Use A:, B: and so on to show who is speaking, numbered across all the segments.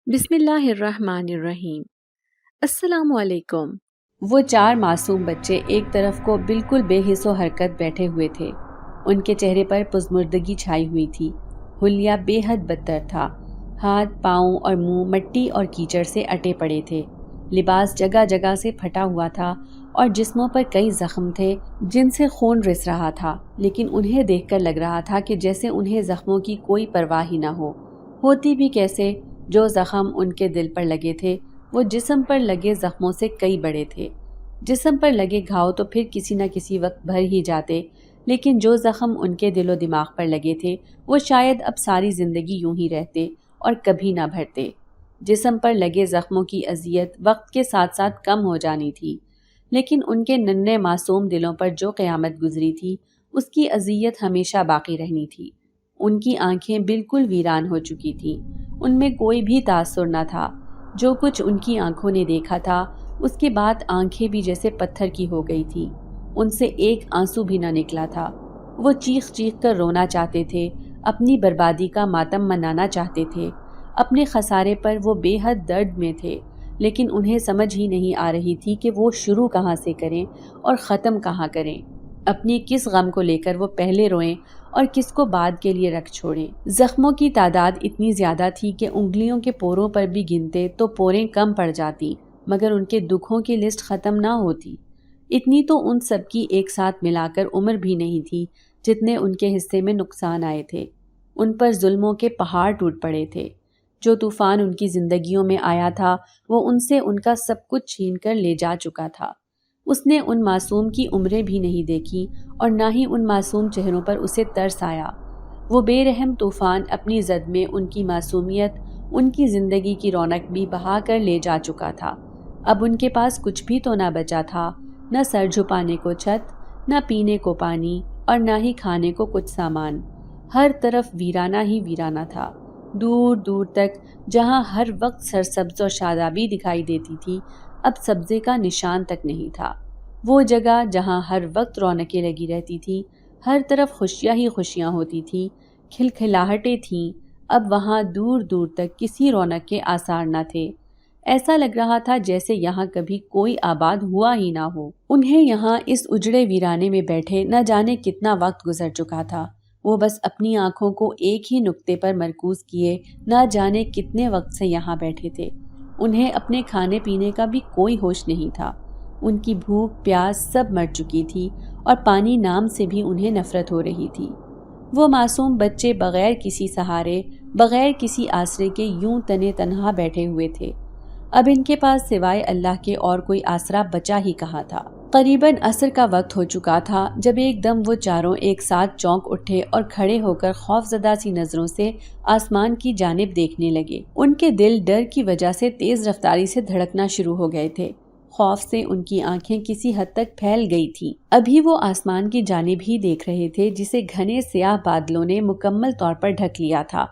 A: بسم اللہ الرحمن الرحیم۔ السلام علیکم۔ وہ چار معصوم بچے ایک طرف کو بالکل بے حس و حرکت بیٹھے ہوئے تھے۔ ان کے چہرے پر پزمردگی چھائی ہوئی تھی۔ حلیہ بے حد بدتر تھا۔ ہاتھ، پاؤں اور منہ مٹی اور کیچڑ سے اٹے پڑے تھے۔ لباس جگہ جگہ سے پھٹا ہوا تھا اور جسموں پر کئی زخم تھے جن سے خون رس رہا تھا، لیکن انہیں دیکھ کر لگ رہا تھا کہ جیسے انہیں زخموں کی کوئی پرواہ ہی نہ ہو۔ ہوتی بھی کیسے؟ جو زخم ان کے دل پر لگے تھے وہ جسم پر لگے زخموں سے کئی بڑے تھے۔ جسم پر لگے گھاؤ تو پھر کسی نہ کسی وقت بھر ہی جاتے، لیکن جو زخم ان کے دل و دماغ پر لگے تھے وہ شاید اب ساری زندگی یوں ہی رہتے اور کبھی نہ بھرتے۔ جسم پر لگے زخموں کی اذیت وقت کے ساتھ ساتھ کم ہو جانی تھی، لیکن ان کے ننھے معصوم دلوں پر جو قیامت گزری تھی اس کی اذیت ہمیشہ باقی رہنی تھی۔ ان کی آنکھیں بالکل ویران ہو چکی تھیں، ان میں کوئی بھی تاثر نہ تھا۔ جو کچھ ان کی آنکھوں نے دیکھا تھا اس کے بعد آنکھیں بھی جیسے پتھر کی ہو گئی تھیں، ان سے ایک آنسو بھی نہ نکلا تھا۔ وہ چیخ چیخ کر رونا چاہتے تھے، اپنی بربادی کا ماتم منانا چاہتے تھے، اپنے خسارے پر وہ بے حد درد میں تھے، لیکن انہیں سمجھ ہی نہیں آ رہی تھی کہ وہ شروع کہاں سے کریں اور ختم کہاں کریں۔ اپنی کس غم کو لے کر وہ پہلے روئیں اور کس کو بعد کے لیے رکھ چھوڑیں۔ زخموں کی تعداد اتنی زیادہ تھی کہ انگلیوں کے پوروں پر بھی گنتے تو پوریں کم پڑ جاتی، مگر ان کے دکھوں کی لسٹ ختم نہ ہوتی۔ اتنی تو ان سب کی ایک ساتھ ملا کر عمر بھی نہیں تھی جتنے ان کے حصے میں نقصان آئے تھے۔ ان پر ظلموں کے پہاڑ ٹوٹ پڑے تھے۔ جو طوفان ان کی زندگیوں میں آیا تھا وہ ان سے ان کا سب کچھ چھین کر لے جا چکا تھا۔ اس نے ان معصوم کی عمریں بھی نہیں دیکھی اور نہ ہی ان معصوم چہروں پر اسے ترس آیا۔ وہ بے رحم طوفان اپنی زد میں ان کی معصومیت، ان کی زندگی کی رونق بھی بہا کر لے جا چکا تھا۔ اب ان کے پاس کچھ بھی تو نہ بچا تھا، نہ سر جھپانے کو چھت، نہ پینے کو پانی اور نہ ہی کھانے کو کچھ سامان۔ ہر طرف ویرانہ ہی ویرانہ تھا۔ دور دور تک جہاں ہر وقت سرسبز اور شادابی دکھائی دیتی تھی، اب سبزے کا نشان تک نہیں تھا۔ وہ جگہ جہاں ہر وقت رونقیں لگی رہتی تھی، ہر طرف خوشیاں ہی خوشیاں ہوتی تھیں، کھلکھلاہٹیں تھیں، اب وہاں دور دور تک کسی رونق کے آثار نہ تھے۔ ایسا لگ رہا تھا جیسے یہاں کبھی کوئی آباد ہوا ہی نہ ہو۔ انہیں یہاں اس اجڑے ویرانے میں بیٹھے نہ جانے کتنا وقت گزر چکا تھا۔ وہ بس اپنی آنکھوں کو ایک ہی نقطے پر مرکوز کیے نہ جانے کتنے وقت سے یہاں بیٹھے تھے۔ انہیں اپنے کھانے پینے کا بھی کوئی ہوش نہیں تھا۔ ان کی بھوک پیاس سب مر چکی تھی اور پانی نام سے بھی انہیں نفرت ہو رہی تھی۔ وہ معصوم بچے بغیر کسی سہارے، بغیر کسی آسرے کے یوں تنے تنہا بیٹھے ہوئے تھے۔ اب ان کے پاس سوائے اللہ کے اور کوئی آسرا بچا ہی کہاں تھا۔ قریباً عصر کا وقت ہو چکا تھا جب ایک دم وہ چاروں ایک ساتھ چونک اٹھے اور کھڑے ہو کر خوفزدہ سی نظروں سے آسمان کی جانب دیکھنے لگے۔ ان کے دل ڈر کی وجہ سے تیز رفتاری سے دھڑکنا شروع ہو گئے تھے۔ خوف سے ان کی آنکھیں کسی حد تک پھیل گئی تھیں۔ ابھی وہ آسمان کی جانب ہی دیکھ رہے تھے جسے گھنے سیاہ بادلوں نے مکمل طور پر ڈھک لیا تھا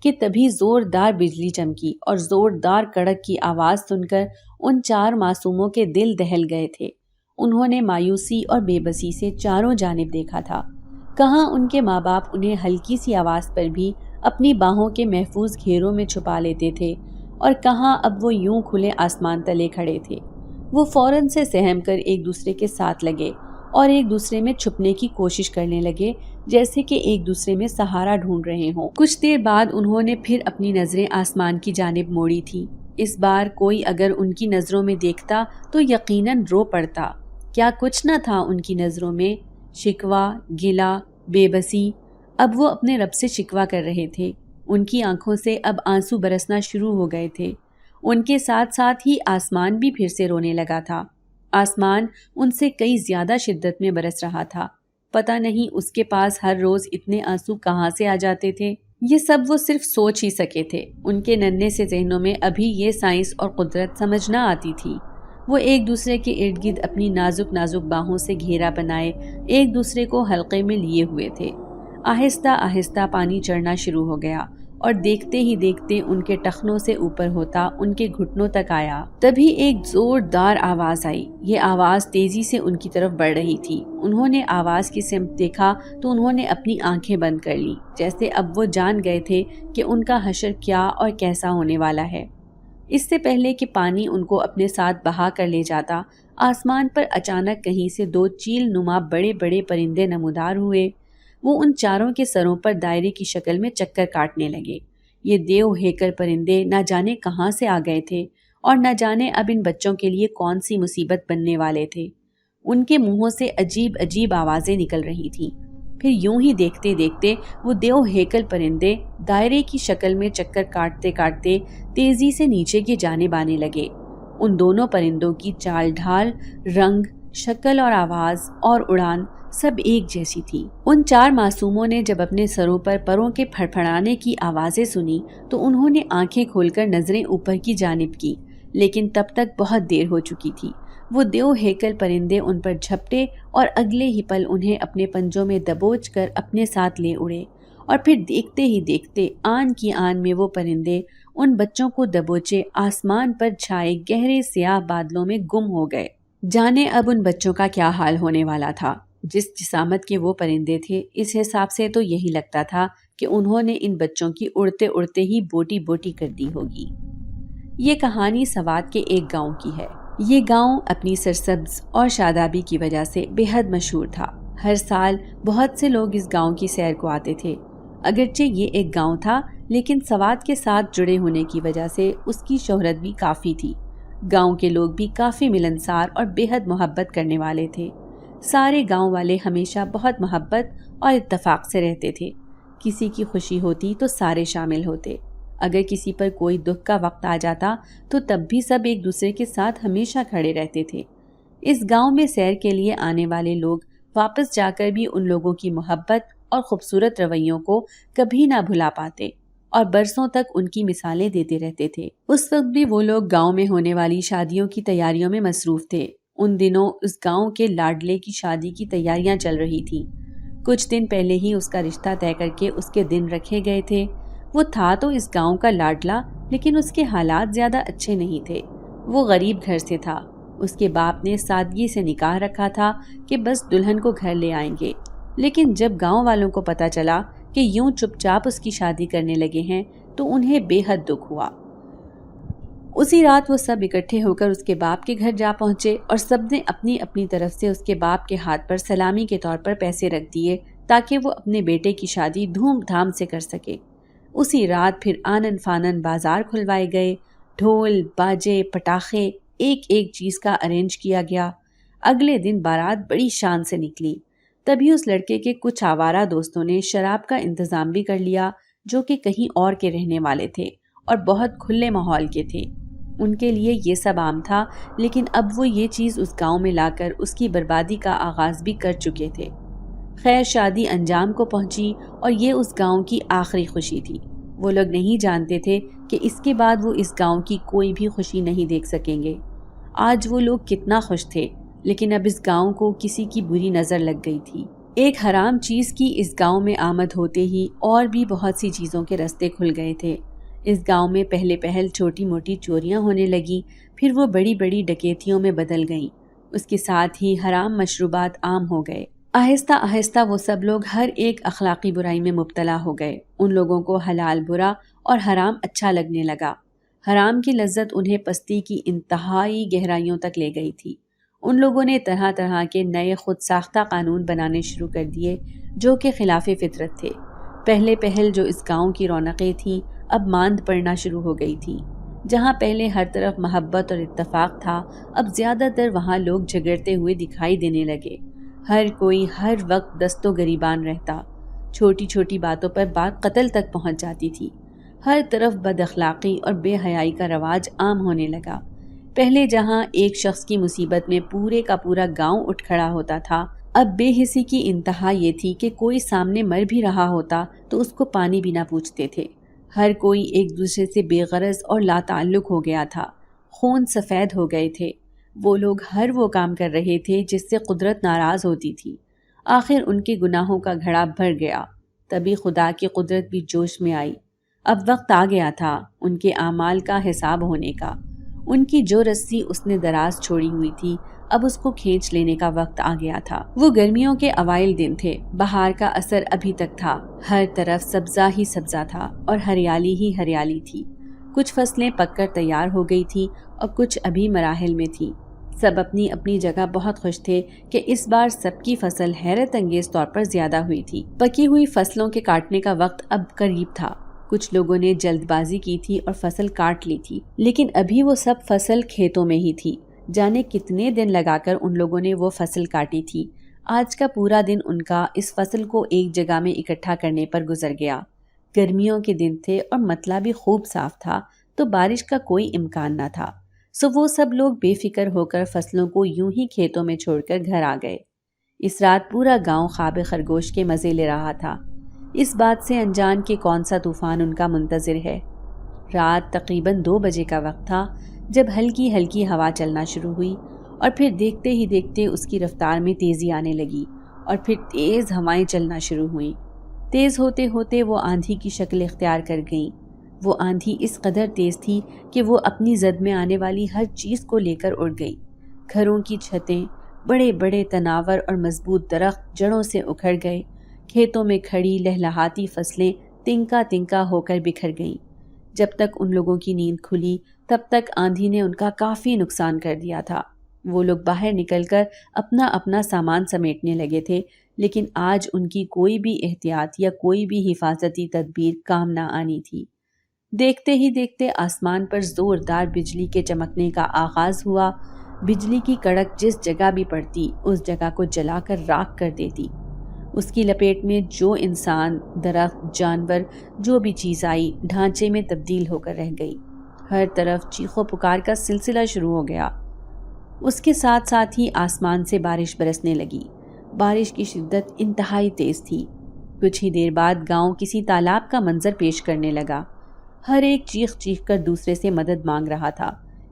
A: کہ تبھی زوردار بجلی چمکی اور زوردار کڑک کی آواز سن کر ان چار معصوموں کے دل دہل گئے تھے۔ انہوں نے مایوسی اور بے بسی سے چاروں جانب دیکھا تھا۔ کہاں ان کے ماں باپ انہیں ہلکی سی آواز پر بھی اپنی باہوں کے محفوظ گھیروں میں چھپا لیتے تھے، اور کہاں اب وہ یوں کھلے آسمان تلے کھڑے تھے۔ وہ فوراً سے سہم کر ایک دوسرے کے ساتھ لگے اور ایک دوسرے میں چھپنے کی کوشش کرنے لگے، جیسے کہ ایک دوسرے میں سہارا ڈھونڈ رہے ہوں۔ کچھ دیر بعد انہوں نے پھر اپنی نظریں آسمان کی جانب موڑی تھی۔ اس بار کوئی اگر ان کی نظروں میں دیکھتا تو یقیناً رو پڑتا۔ کیا کچھ نہ تھا ان کی نظروں میں؟ شکوہ، گلہ، بے بسی۔ اب وہ اپنے رب سے شکوہ کر رہے تھے۔ ان کی آنکھوں سے اب آنسو برسنا شروع ہو گئے تھے۔ ان کے ساتھ ساتھ ہی آسمان بھی پھر سے رونے لگا تھا۔ آسمان ان سے کئی زیادہ شدت میں برس رہا تھا۔ پتہ نہیں اس کے پاس ہر روز اتنے آنسو کہاں سے آ جاتے تھے۔ یہ سب وہ صرف سوچ ہی سکے تھے۔ ان کے ننھے سے ذہنوں میں ابھی یہ سائنس اور قدرت سمجھ نہ آتی تھی۔ وہ ایک دوسرے کے ارد گرد اپنی نازک نازک باہوں سے گھیرا بنائے ایک دوسرے کو حلقے میں لیے ہوئے تھے۔ آہستہ آہستہ پانی چڑھنا شروع ہو گیا اور دیکھتے ہی دیکھتے ان کے ٹخنوں سے اوپر ہوتا ان کے گھٹنوں تک آیا۔ تبھی ایک زوردار آواز آئی۔ یہ آواز تیزی سے ان کی طرف بڑھ رہی تھی۔ انہوں نے آواز کی سمت دیکھا تو انہوں نے اپنی آنکھیں بند کر لی، جیسے اب وہ جان گئے تھے کہ ان کا حشر کیا اور کیسا ہونے والا ہے۔ اس سے پہلے کہ پانی ان کو اپنے ساتھ بہا کر لے جاتا، آسمان پر اچانک کہیں سے 2 چیل نما بڑے بڑے پرندے نمودار ہوئے۔ وہ ان چاروں کے سروں پر دائرے کی شکل میں چکر کاٹنے لگے۔ یہ دیو ہیکل پرندے نہ جانے کہاں سے آ گئے تھے اور نہ جانے اب ان بچوں کے لیے کون سی مصیبت بننے والے تھے۔ ان کے منہوں سے عجیب عجیب آوازیں نکل رہی تھیں۔ پھر یوں ہی دیکھتے دیکھتے وہ دیو ہیکل پرندے دائرے کی شکل میں چکر کاٹتے کاٹتے تیزی سے نیچے کی جانب آنے لگے۔ ان دونوں پرندوں کی چال ڈھال، رنگ، شکل اور آواز اور اڑان سب ایک جیسی تھی۔ ان 4 معصوموں نے جب اپنے سروں پر پروں کے پھڑپھڑانے کی آوازیں سنی تو انہوں نے آنکھیں کھول کر نظریں اوپر کی جانب کی، لیکن تب تک بہت دیر ہو چکی تھی۔ وہ دیو ہیکل پرندے ان پر جھپٹے اور اگلے ہی پل انہیں اپنے پنجوں میں دبوچ کر اپنے ساتھ لے اڑے، اور پھر دیکھتے ہی دیکھتے آن کی آن میں وہ پرندے ان بچوں کو دبوچے آسمان پر چھائے گہرے سیاہ بادلوں میں گم ہو گئے۔ جانے اب ان بچوں کا کیا حال ہونے والا تھا۔ جس جسامت کے وہ پرندے تھے، اس حساب سے تو یہی لگتا تھا کہ انہوں نے ان بچوں کی اڑتے اڑتے ہی بوٹی بوٹی کر دی ہوگی۔ یہ کہانی سوات کے ایک گاؤں کی ہے۔ یہ گاؤں اپنی سرسبز اور شادابی کی وجہ سے بے حد مشہور تھا۔ ہر سال بہت سے لوگ اس گاؤں کی سیر کو آتے تھے۔ اگرچہ یہ ایک گاؤں تھا، لیکن سوات کے ساتھ جڑے ہونے کی وجہ سے اس کی شہرت بھی کافی تھی۔ گاؤں کے لوگ بھی کافی ملنسار اور بے حد محبت کرنے والے تھے۔ سارے گاؤں والے ہمیشہ بہت محبت اور اتفاق سے رہتے تھے۔ کسی کی خوشی ہوتی تو سارے شامل ہوتے۔ اگر کسی پر کوئی دکھ کا وقت آ جاتا تو تب بھی سب ایک دوسرے کے ساتھ ہمیشہ کھڑے رہتے تھے۔ اس گاؤں میں سیر کے لیے آنے والے لوگ واپس جا کر بھی ان لوگوں کی محبت اور خوبصورت رویوں کو کبھی نہ بھلا پاتے اور برسوں تک ان کی مثالیں دیتے رہتے تھے۔ اس وقت بھی وہ لوگ گاؤں میں ہونے والی شادیوں کی تیاریوں میں مصروف تھے۔ ان دنوں اس گاؤں کے لاڈلے کی شادی کی تیاریاں چل رہی تھیں۔ کچھ دن پہلے ہی اس کا رشتہ طے کر کے اس کے دن رکھے گئے تھے۔ وہ تھا تو اس گاؤں کا لاڈلا، لیکن اس کے حالات زیادہ اچھے نہیں تھے۔ وہ غریب گھر سے تھا۔ اس کے باپ نے سادگی سے نکاح رکھا تھا کہ بس دلہن کو گھر لے آئیں گے، لیکن جب گاؤں والوں کو پتہ چلا کہ یوں چپ چاپ اس کی شادی کرنے لگے ہیں تو انہیں بے حد دکھ ہوا۔ اسی رات وہ سب اکٹھے ہو کر اس کے باپ کے گھر جا پہنچے اور سب نے اپنی اپنی طرف سے اس کے باپ کے ہاتھ پر سلامی کے طور پر پیسے رکھ دیے تاکہ وہ اپنے بیٹے کی شادی دھوم دھام سے کر سکے۔ اسی رات پھر آنن فانن بازار کھلوائے گئے، ڈھول، باجے، پٹاخے، ایک ایک چیز کا ارینج کیا گیا۔ اگلے دن بارات بڑی شان سے نکلی۔ تبھی اس لڑکے کے کچھ آوارہ دوستوں نے شراب کا انتظام بھی کر لیا، جو کہ کہیں اور کے رہنے والے تھے اور بہت کھلے ماحول کے تھے۔ ان کے لیے یہ سب عام تھا، لیکن اب وہ یہ چیز اس گاؤں میں لا کر اس کی بربادی کا آغاز بھی کر چکے تھے۔ خیر شادی انجام کو پہنچی اور یہ اس گاؤں کی آخری خوشی تھی۔ وہ لوگ نہیں جانتے تھے کہ اس کے بعد وہ اس گاؤں کی کوئی بھی خوشی نہیں دیکھ سکیں گے۔ آج وہ لوگ کتنا خوش تھے، لیکن اب اس گاؤں کو کسی کی بری نظر لگ گئی تھی۔ ایک حرام چیز کی اس گاؤں میں آمد ہوتے ہی اور بھی بہت سی چیزوں کے رستے کھل گئے تھے۔ اس گاؤں میں پہلے پہل چھوٹی موٹی چوریاں ہونے لگیں، پھر وہ بڑی بڑی ڈکیتیوں میں بدل گئیں۔ اس کے ساتھ ہی حرام مشروبات عام ہو گئے۔ آہستہ آہستہ وہ سب لوگ ہر ایک اخلاقی برائی میں مبتلا ہو گئے۔ ان لوگوں کو حلال برا اور حرام اچھا لگنے لگا۔ حرام کی لذت انہیں پستی کی انتہائی گہرائیوں تک لے گئی تھی۔ ان لوگوں نے طرح طرح کے نئے خود ساختہ قانون بنانے شروع کر دیے جو کہ خلاف فطرت تھے۔ پہلے پہل جو اس گاؤں کی رونقیں تھیں اب ماند پڑنا شروع ہو گئی تھیں۔ جہاں پہلے ہر طرف محبت اور اتفاق تھا، اب زیادہ تر وہاں لوگ جھگڑتے ہوئے دکھائی دینے لگے۔ ہر کوئی ہر وقت دست و گریبان رہتا۔ چھوٹی چھوٹی باتوں پر بات قتل تک پہنچ جاتی تھی۔ ہر طرف بد اخلاقی اور بے حیائی کا رواج عام ہونے لگا۔ پہلے جہاں ایک شخص کی مصیبت میں پورے کا پورا گاؤں اٹھ کھڑا ہوتا تھا، اب بے حسی کی انتہا یہ تھی کہ کوئی سامنے مر بھی رہا ہوتا تو اس کو پانی بھی نہ پوچھتے تھے۔ ہر کوئی ایک دوسرے سے بے غرض اور لا تعلق ہو گیا تھا۔ خون سفید ہو گئے تھے۔ وہ لوگ ہر وہ کام کر رہے تھے جس سے قدرت ناراض ہوتی تھی۔ آخر ان کے گناہوں کا گھڑا بھر گیا۔ تبھی خدا کی قدرت بھی جوش میں آئی۔ اب وقت آ گیا تھا ان کے اعمال کا حساب ہونے کا۔ ان کی جو رسی اس نے دراز چھوڑی ہوئی تھی، اب اس کو کھینچ لینے کا وقت آ گیا تھا۔ وہ گرمیوں کے اوائل دن تھے۔ بہار کا اثر ابھی تک تھا۔ ہر طرف سبزہ ہی سبزہ تھا اور ہریالی ہی ہریالی تھی۔ کچھ فصلیں پک کر تیار ہو گئی تھی اور کچھ ابھی مراحل میں تھی۔ سب اپنی اپنی جگہ بہت خوش تھے کہ اس بار سب کی فصل حیرت انگیز طور پر زیادہ ہوئی تھی۔ پکی ہوئی فصلوں کے کاٹنے کا وقت اب قریب تھا۔ کچھ لوگوں نے جلد بازی کی تھی اور فصل کاٹ لی تھی، لیکن ابھی وہ سب فصل کھیتوں میں ہی تھی۔ جانے کتنے دن لگا کر ان لوگوں نے وہ فصل کاٹی تھی۔ آج کا پورا دن ان کا اس فصل کو ایک جگہ میں اکٹھا کرنے پر گزر گیا۔ گرمیوں کے دن تھے اور مطلع بھی خوب صاف تھا، تو بارش کا کوئی امکان نہ تھا، سو وہ سب لوگ بے فکر ہو کر فصلوں کو یوں ہی کھیتوں میں چھوڑ کر گھر آ گئے۔ اس رات پورا گاؤں خواب خرگوش کے مزے لے رہا تھا، اس بات سے انجان کہ کون سا طوفان ان کا منتظر ہے۔ رات تقریباً 2 بجے کا وقت تھا جب ہلکی ہلکی ہوا چلنا شروع ہوئی، اور پھر دیکھتے ہی دیکھتے اس کی رفتار میں تیزی آنے لگی، اور پھر تیز ہوائیں چلنا شروع ہوئیں۔ تیز ہوتے ہوتے وہ آندھی کی شکل اختیار کر گئیں۔ وہ آندھی اس قدر تیز تھی کہ وہ اپنی زد میں آنے والی ہر چیز کو لے کر اڑ گئی۔ گھروں کی چھتیں، بڑے بڑے تناور اور مضبوط درخت جڑوں سے اکھڑ گئے۔ کھیتوں میں کھڑی لہلہاتی فصلیں تنکا تنکا ہو کر بکھر گئیں۔ جب تک ان لوگوں کی نیند کھلی تب تک آندھی نے ان کا کافی نقصان کر دیا تھا۔ وہ لوگ باہر نکل کر اپنا اپنا سامان سمیٹنے لگے تھے، لیکن آج ان کی کوئی بھی احتیاط یا کوئی بھی حفاظتی تدبیر کام نہ آنی تھی۔ دیکھتے ہی دیکھتے آسمان پر زوردار بجلی کے چمکنے کا آغاز ہوا۔ بجلی کی کڑک جس جگہ بھی پڑتی اس جگہ کو جلا کر راکھ کر دیتی۔ اس کی لپیٹ میں جو انسان، درخت، جانور، جو بھی چیز آئی ڈھانچے میں تبدیل ہو کر رہ گئی۔ ہر طرف چیخ و پکار کا سلسلہ شروع ہو گیا۔ اس کے ساتھ ساتھ ہی آسمان سے بارش برسنے لگی۔ بارش کی شدت انتہائی تیز تھی۔ کچھ ہی دیر بعد گاؤں کسی تالاب کا منظر پیش کرنے لگا۔ ہر ایک چیخ چیخ کر دوسرے سے مدد مانگ رہا تھا،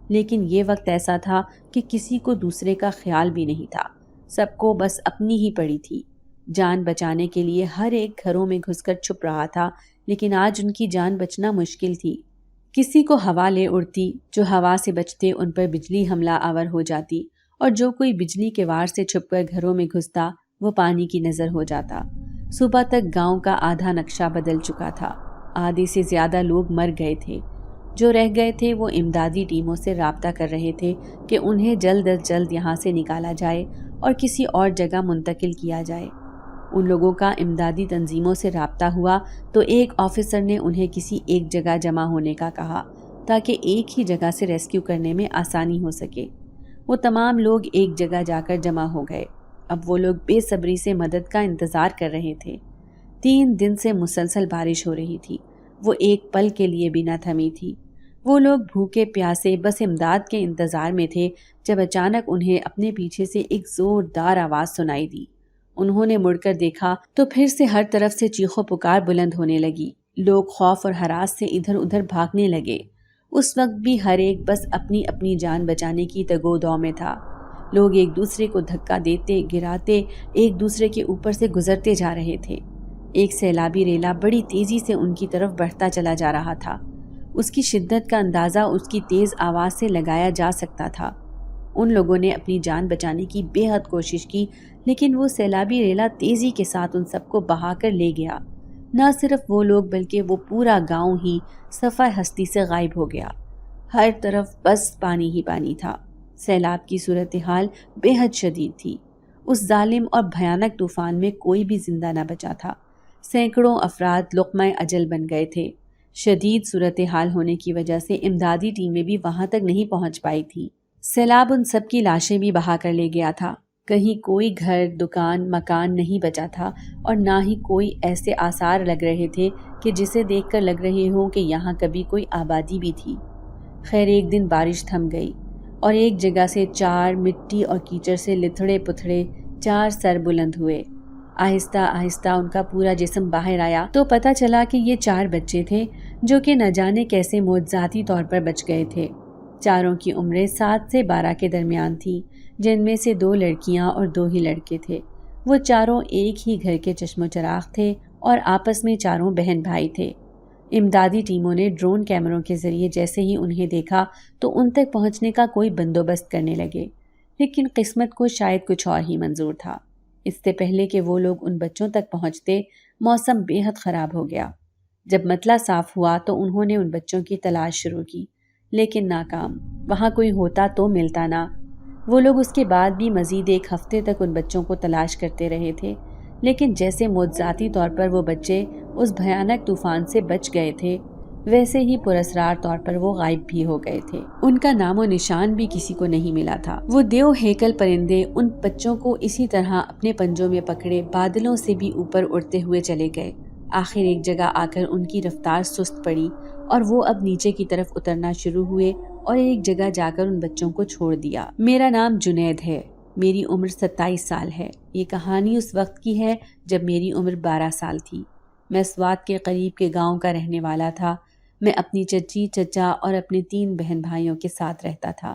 A: لیکن یہ وقت ایسا تھا کہ کسی کو دوسرے کا خیال بھی نہیں تھا۔ سب کو بس اپنی ہی پڑی تھی۔ جان بچانے کے لیے ہر ایک گھروں میں گھس کر چھپ رہا تھا، لیکن آج ان کی جان بچنا مشکل تھی۔ کسی کو ہوا لے اڑتی، جو ہوا سے بچتے ان پر بجلی حملہ آور ہو جاتی، اور جو کوئی بجلی کے وار سے چھپ کر گھروں میں گھستا وہ پانی کی نظر ہو جاتا۔ صبح تک گاؤں کا آدھا نقشہ بدل چکا تھا۔ آدھے سے زیادہ لوگ مر گئے تھے۔ جو رہ گئے تھے وہ امدادی ٹیموں سے رابطہ کر رہے تھے کہ انہیں جلد از جلد یہاں سے نکالا جائے اور کسی اور جگہ منتقل کیا جائے۔ ان لوگوں کا امدادی تنظیموں سے رابطہ ہوا تو ایک آفیسر نے انہیں کسی ایک جگہ جمع ہونے کا کہا تاکہ ایک ہی جگہ سے ریسکیو کرنے میں آسانی ہو سکے۔ وہ تمام لوگ ایک جگہ جا کر جمع ہو گئے۔ اب وہ لوگ بے صبری سے مدد کا انتظار کر رہے تھے۔ 3 دن سے مسلسل بارش ہو رہی تھی، وہ ایک پل کے لیے بھی نہ تھمی تھی۔ وہ لوگ بھوکے پیاسے بس امداد کے انتظار میں تھے جب اچانک انہیں اپنے پیچھے سے ایک زوردار آواز سنائی دی۔ انہوں نے مڑ کر دیکھا تو پھر سے ہر طرف سے چیخ و پکار بلند ہونے لگی۔ لوگ خوف اور ہراس سے ادھر ادھر بھاگنے لگے۔ اس وقت بھی ہر ایک بس اپنی اپنی جان بچانے کی تگو دو میں تھا۔ لوگ ایک دوسرے کو دھکا دیتے گراتے ایک دوسرے کے اوپر سے گزرتے جا رہے تھے۔ ایک سیلابی ریلا بڑی تیزی سے ان کی طرف بڑھتا چلا جا رہا تھا۔ اس کی شدت کا اندازہ اس کی تیز آواز سے لگایا جا سکتا تھا۔ ان لوگوں نے اپنی جان بچانے کی بے حد کوشش کی، لیکن وہ سیلابی ریلا تیزی کے ساتھ ان سب کو بہا کر لے گیا۔ نہ صرف وہ لوگ بلکہ وہ پورا گاؤں ہی صفحہ ہستی سے غائب ہو گیا۔ ہر طرف بس پانی ہی پانی تھا۔ سیلاب کی صورتحال بے حد شدید تھی۔ اس ظالم اور بھیانک طوفان میں کوئی بھی زندہ نہ بچا تھا۔ سینکڑوں افراد لقمہ اجل بن گئے تھے۔ شدید صورتحال ہونے کی وجہ سے امدادی ٹیمیں بھی وہاں تک نہیں پہنچ پائی تھی۔ سیلاب ان سب کی لاشیں بھی بہا کر لے گیا تھا۔ کہیں کوئی گھر، دکان، مکان نہیں بچا تھا، اور نہ ہی کوئی ایسے آثار لگ رہے تھے کہ جسے دیکھ کر لگ رہے ہوں کہ یہاں کبھی کوئی آبادی بھی تھی۔ خیر ایک دن بارش تھم گئی اور ایک جگہ سے 4 مٹی اور کیچڑ سے لتھڑے پتھڑے 4 سر بلند ہوئے۔ آہستہ آہستہ ان کا پورا جسم باہر آیا تو پتہ چلا کہ یہ 4 بچے تھے جو کہ نہ جانے کیسے معجزاتی طور پر بچ گئے تھے۔ چاروں کی عمریں 7 سے 12 کے درمیان تھی، جن میں سے 2 لڑکیاں اور 2 ہی لڑکے تھے۔ وہ چاروں ایک ہی گھر کے چشم و چراغ تھے اور آپس میں چاروں بہن بھائی تھے۔ امدادی ٹیموں نے ڈرون کیمروں کے ذریعے جیسے ہی انہیں دیکھا تو ان تک پہنچنے کا کوئی بندوبست کرنے لگے، لیکن قسمت کو شاید کچھ اور ہی منظور تھا۔ اس سے پہلے کہ وہ لوگ ان بچوں تک پہنچتے، موسم بے حد خراب ہو گیا۔ جب مطلع صاف ہوا تو انہوں نے ان بچوں کی تلاش شروع کی، لیکن ناکام۔ وہاں کوئی ہوتا تو ملتا نہ۔ وہ لوگ اس کے بعد بھی مزید 1 ہفتے تک ان بچوں کو تلاش کرتے رہے تھے، لیکن جیسے معجزاتی طور پر وہ بچے اس بھیانک طوفان سے بچ گئے تھے، ویسے ہی پراسرار طور پر وہ غائب بھی ہو گئے تھے۔ ان کا نام و نشان بھی کسی کو نہیں ملا تھا۔ وہ دیو ہیکل پرندے ان بچوں کو اسی طرح اپنے پنجوں میں پکڑے بادلوں سے بھی اوپر اڑتے ہوئے چلے گئے۔ آخر ایک جگہ آ کر ان کی رفتار سست پڑی اور وہ اب نیچے کی طرف اترنا شروع ہوئے اور ایک جگہ جا کر ان بچوں کو چھوڑ دیا۔ میرا نام جنید ہے، میری عمر 27 سال ہے۔ یہ کہانی اس وقت کی ہے جب میری عمر 12 سال تھی۔ میں سوات کے قریب کے گاؤں کا رہنے والا تھا۔ میں اپنی چچی، چچا اور اپنے 3 بہن بھائیوں کے ساتھ رہتا تھا۔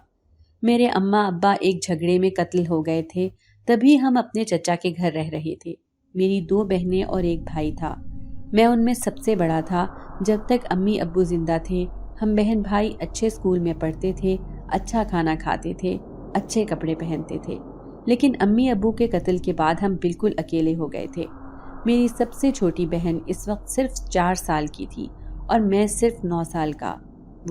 A: میرے اماں ابا ایک جھگڑے میں قتل ہو گئے تھے، تبھی ہم اپنے چچا کے گھر رہ رہے تھے۔ میری 2 بہنیں اور ایک بھائی تھا۔ میں ان میں سب سے بڑا تھا۔ جب تک امی ابو زندہ تھے، ہم بہن بھائی اچھے اسکول میں پڑھتے تھے، اچھا کھانا کھاتے تھے، اچھے کپڑے پہنتے تھے۔ لیکن امی ابو کے قتل کے بعد ہم بالکل اکیلے ہو گئے تھے۔ میری سب سے چھوٹی بہن اس وقت صرف 4 سال کی تھی اور میں صرف 9 سال کا۔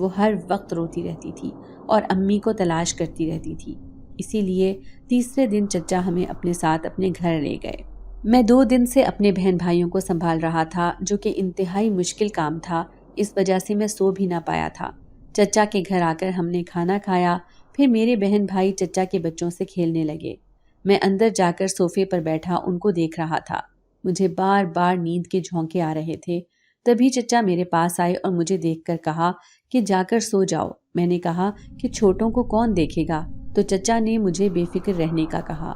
A: وہ ہر وقت روتی رہتی تھی اور امی کو تلاش کرتی رہتی تھی۔ اسی لیے تیسرے دن چچا ہمیں اپنے ساتھ اپنے گھر لے گئے۔ میں 2 دن سے اپنے بہن بھائیوں کو سنبھال رہا تھا، جو کہ انتہائی مشکل کام تھا۔ اس وجہ سے میں سو بھی نہ پایا تھا۔ چچا کے گھر آ کر ہم نے کھانا کھایا، پھر میرے بہن بھائی چچا کے بچوں سے کھیلنے لگے۔ میں اندر جا کر صوفے پر بیٹھا ان کو دیکھ رہا تھا۔ مجھے بار بار نیند کے جھونکے آ رہے تھے۔ تبھی چچا میرے پاس آئے اور مجھے دیکھ کر کہا کہ جا کر سو جاؤ۔ میں نے کہا کہ چھوٹوں کو کون دیکھے گا؟ تو چچا نے مجھے بے فکر رہنے کا کہا۔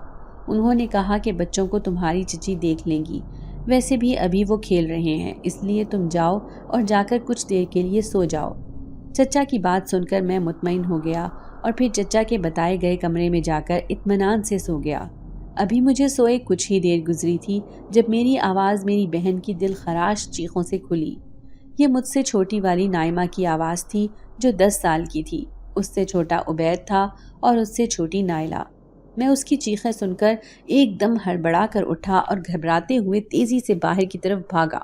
A: انہوں نے کہا کہ بچوں کو تمہاری چچی دیکھ لیں گی، ویسے بھی ابھی وہ کھیل رہے ہیں، اس لیے تم جاؤ اور جا کر کچھ دیر کے لیے سو جاؤ۔ چچا کی بات سن کر میں مطمئن ہو گیا اور پھر چچا کے بتائے گئے کمرے میں جا کر اطمینان سے سو گیا۔ ابھی مجھے سوئے کچھ ہی دیر گزری تھی جب میری آواز میری بہن کی دل خراش چیخوں سے کھلی۔ یہ مجھ سے چھوٹی والی نائمہ کی آواز تھی جو 10 سال کی تھی۔ اس سے چھوٹا عبید تھا اور اس سے چھوٹی نائلہ۔ میں اس کی چیخیں سن کر ایک دم ہڑبڑا کر اٹھا اور گھبراتے ہوئے تیزی سے باہر کی طرف بھاگا،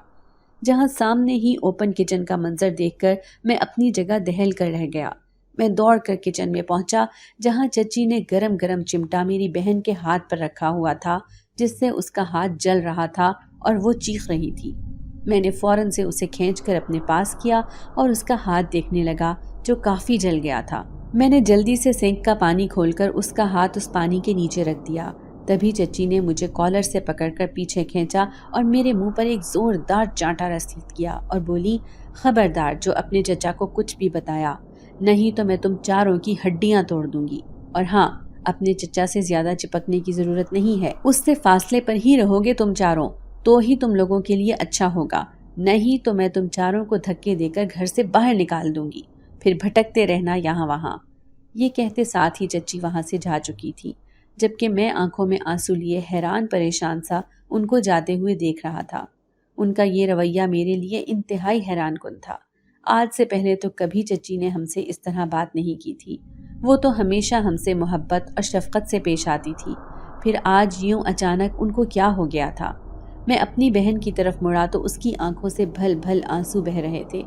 A: جہاں سامنے ہی اوپن کچن کا منظر دیکھ کر میں اپنی جگہ دہل کر رہ گیا۔ میں دوڑ کر کچن میں پہنچا، جہاں چچی نے گرم گرم چمٹا میری بہن کے ہاتھ پر رکھا ہوا تھا، جس سے اس کا ہاتھ جل رہا تھا اور وہ چیخ رہی تھی۔ میں نے فوراً سے اسے کھینچ کر اپنے پاس کیا اور اس کا ہاتھ دیکھنے لگا، جو کافی جل گیا تھا۔ میں نے جلدی سے سینک کا پانی کھول کر اس کا ہاتھ اس پانی کے نیچے رکھ دیا۔ تبھی چچی نے مجھے کالر سے پکڑ کر پیچھے کھینچا اور میرے منہ پر ایک زوردار چانٹا رسید کیا اور بولی، خبردار جو اپنے چچا کو کچھ بھی بتایا، نہیں تو میں تم چاروں کی ہڈیاں توڑ دوں گی۔ اور ہاں، اپنے چچا سے زیادہ چپکنے کی ضرورت نہیں ہے، اس سے فاصلے پر ہی رہو گے تم چاروں تو ہی تم لوگوں کے لیے اچھا ہوگا، نہیں تو میں تم چاروں کو دھکے دے کر گھر سے باہر نکال دوں گی، پھر بھٹکتے رہنا یہاں وہاں۔ یہ کہتے ساتھ ہی چچی وہاں سے جا چکی تھی، جبکہ میں آنکھوں میں آنسو لیے حیران پریشان سا ان کو جاتے ہوئے دیکھ رہا تھا۔ ان کا یہ رویہ میرے لیے انتہائی حیران کن تھا۔ آج سے پہلے تو کبھی چچی نے ہم سے اس طرح بات نہیں کی تھی۔ وہ تو ہمیشہ ہم سے محبت اور شفقت سے پیش آتی تھی، پھر آج یوں اچانک ان کو کیا ہو گیا تھا؟ میں اپنی بہن کی طرف مڑا تو اس کی آنکھوں سے بھل بھل آنسو بہہ رہے تھے۔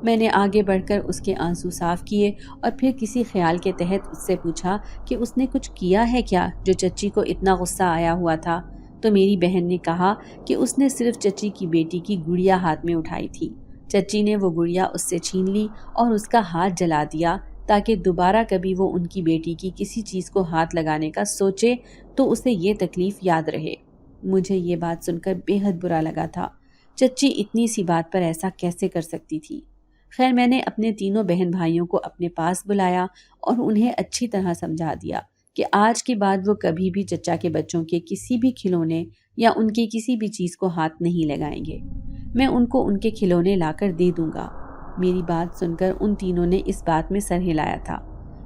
A: میں نے آگے بڑھ کر اس کے آنسو صاف کیے اور پھر کسی خیال کے تحت اس سے پوچھا کہ اس نے کچھ کیا ہے کیا جو چچی کو اتنا غصہ آیا ہوا تھا؟ تو میری بہن نے کہا کہ اس نے صرف چچی کی بیٹی کی گڑیا ہاتھ میں اٹھائی تھی۔ چچی نے وہ گڑیا اس سے چھین لی اور اس کا ہاتھ جلا دیا تاکہ دوبارہ کبھی وہ ان کی بیٹی کی کسی چیز کو ہاتھ لگانے کا سوچے تو اسے یہ تکلیف یاد رہے۔ مجھے یہ بات سن کر بے حد برا لگا تھا۔ چچی اتنی سی بات پر ایسا کیسے کر سکتی تھی؟ خیر، میں نے اپنے تینوں بہن بھائیوں کو اپنے پاس بلایا اور انہیں اچھی طرح سمجھا دیا کہ آج کے بعد وہ کبھی بھی چچا کے بچوں کے کسی بھی کھلونے یا ان کی کسی بھی چیز کو ہاتھ نہیں لگائیں گے۔ میں ان کو ان کے کھلونے لا کر دے دوں گا۔ میری بات سن کر ان تینوں نے اس بات میں سر ہلایا تھا۔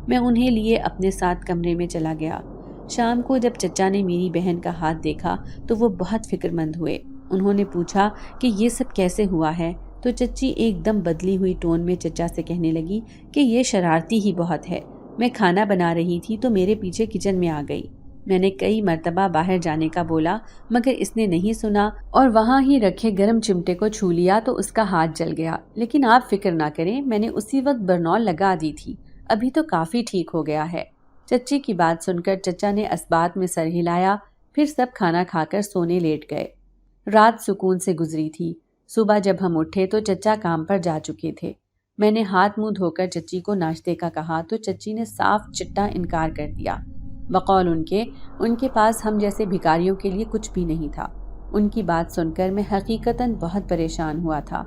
A: میں انہیں لیے اپنے ساتھ کمرے میں چلا گیا۔ شام کو جب چچا نے میری بہن کا ہاتھ دیکھا تو وہ بہت فکر مند ہوئے۔ انہوں نے پوچھا کہ یہ سب کیسے ہوا ہے؟ تو چچی ایک دم بدلی ہوئی ٹون میں چچا سے کہنے لگی کہ یہ شرارتی ہی بہت ہے، میں کھانا بنا رہی تھی تو میرے پیچھے کچن میں آ گئی۔ میں نے کئی مرتبہ باہر جانے کا بولا مگر اس نے نہیں سنا اور وہاں ہی رکھے گرم چمٹے کو چھو لیا تو اس کا ہاتھ جل گیا۔ لیکن آپ فکر نہ کریں، میں نے اسی وقت برنول لگا دی تھی، ابھی تو کافی ٹھیک ہو گیا ہے۔ چچی کی بات سن کر چچا نے اسبات میں سر ہلایا، پھر سب کھانا کھا کر سونے لیٹ گئے۔ رات سکون سے گزری تھی۔ صبح جب ہم اٹھے تو چچا کام پر جا چکے تھے۔ میں نے ہاتھ منہ دھو کر چچی کو ناشتے کا کہا تو چچی نے صاف چٹا انکار کر دیا۔ بقول ان کے پاس ہم جیسے بھکاریوں کے لیے کچھ بھی نہیں تھا۔ ان کی بات سن کر میں حقیقتاً بہت پریشان ہوا تھا۔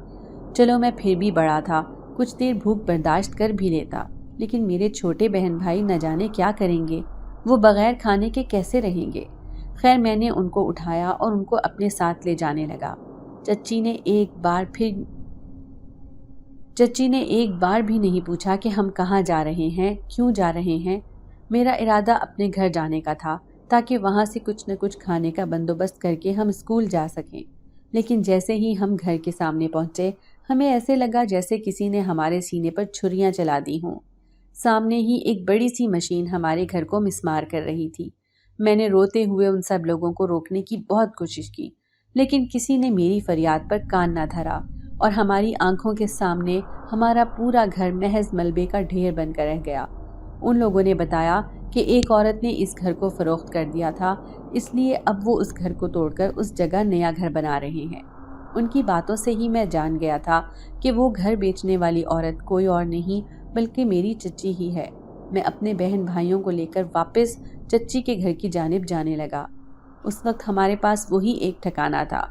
A: چلو میں پھر بھی بڑا تھا، کچھ دیر بھوک برداشت کر بھی لیتا، لیکن میرے چھوٹے بہن بھائی نہ جانے کیا کریں گے، وہ بغیر کھانے کے کیسے رہیں گے۔ خیر میں نے ان کو اٹھایا اور ان کو اپنے ساتھ لے جانے لگا۔ چچی نے ایک بار بھی نہیں پوچھا کہ ہم کہاں جا رہے ہیں، کیوں جا رہے ہیں۔ میرا ارادہ اپنے گھر جانے کا تھا تاکہ وہاں سے کچھ نہ کچھ کھانے کا بندوبست کر کے ہم اسکول جا سکیں، لیکن جیسے ہی ہم گھر کے سامنے پہنچے ہمیں ایسے لگا جیسے کسی نے ہمارے سینے پر چھریاں چلا دی ہوں۔ سامنے ہی ایک بڑی سی مشین ہمارے گھر کو مسمار کر رہی تھی۔ میں نے روتے ہوئے ان سب لوگوں کو روکنے کی بہت کوشش کی، لیکن کسی نے میری فریاد پر کان نہ دھرا اور ہماری آنکھوں کے سامنے ہمارا پورا گھر محض ملبے کا ڈھیر بن کر رہ گیا۔ ان لوگوں نے بتایا کہ ایک عورت نے اس گھر کو فروخت کر دیا تھا، اس لیے اب وہ اس گھر کو توڑ کر اس جگہ نیا گھر بنا رہے ہیں۔ ان کی باتوں سے ہی میں جان گیا تھا کہ وہ گھر بیچنے والی عورت کوئی اور نہیں بلکہ میری چچی ہی ہے۔ میں اپنے بہن بھائیوں کو لے کر واپس چچی کے گھر کی جانب جانے لگا۔ اس وقت ہمارے پاس وہی ایک ٹھکانہ تھا۔